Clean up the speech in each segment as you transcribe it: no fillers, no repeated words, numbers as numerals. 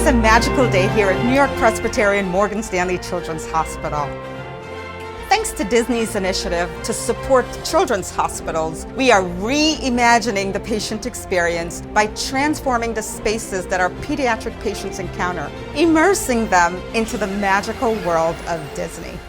a magical day here at New York-Presbyterian Morgan Stanley Children's Hospital. Thanks to Disney's initiative to support children's hospitals, we are reimagining the patient experience by transforming the spaces that our pediatric patients encounter, immersing them into the magical world of Disney.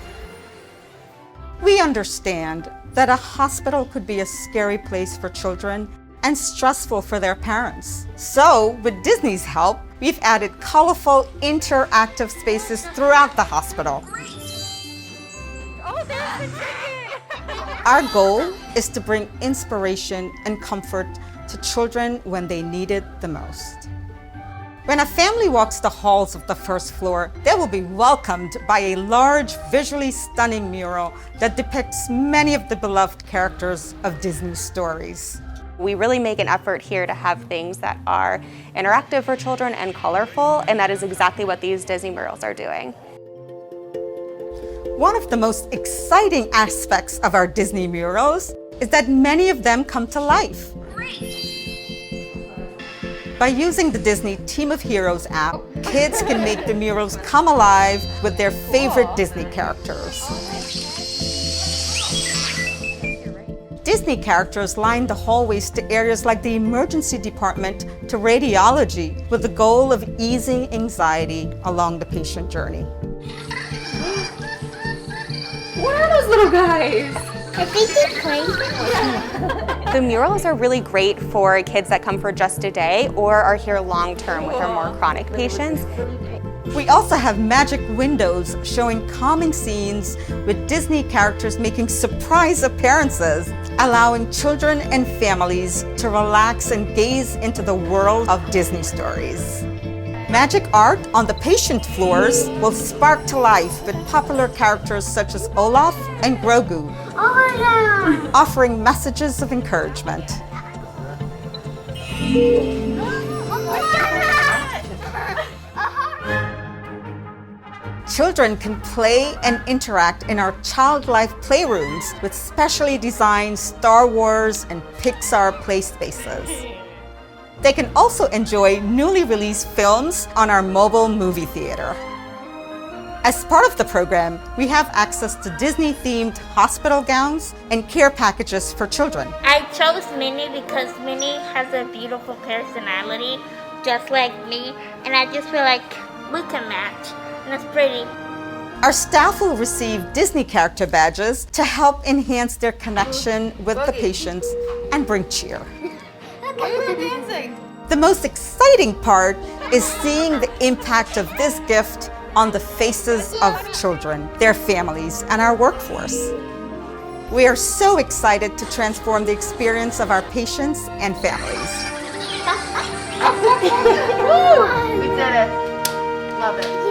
We understand that a hospital could be a scary place for children and stressful for their parents. So, with Disney's help, we've added colorful, interactive spaces throughout the hospital. Oh, there's the ticket! Our goal is to bring inspiration and comfort to children when they need it the most. When a family walks the halls of the first floor, they will be welcomed by a large, visually stunning mural that depicts many of the beloved characters of Disney stories. We really make an effort here to have things that are interactive for children and colorful, and that is exactly what these Disney murals are doing. One of the most exciting aspects of our Disney murals is that many of them come to life. By using the Disney Team of Heroes app, kids can make the murals come alive with their favorite Disney characters. Disney characters line the hallways to areas like the emergency department to radiology with the goal of easing anxiety along the patient journey. What are those little guys? I think they're playing. The murals are really great for kids that come for just a day or are here long-term with our more chronic patients. We also have magic windows showing calming scenes with Disney characters making surprise appearances, allowing children and families to relax and gaze into the world of Disney stories. Magic art on the patient floors will spark to life with popular characters such as Olaf and Grogu, offering messages of encouragement. Children can play and interact in our child-life playrooms with specially designed Star Wars and Pixar play spaces. They can also enjoy newly released films on our mobile movie theater. As part of the program, we have access to Disney-themed hospital gowns and care packages for children. I chose Minnie because Minnie has a beautiful personality, just like me, and I just feel like we can match, and it's pretty. Our staff will receive Disney character badges to help enhance their connection with the patients and bring cheer. The most exciting part is seeing the impact of this gift on the faces of children, their families, and our workforce. We are so excited to transform the experience of our patients and families. We did it. Love it.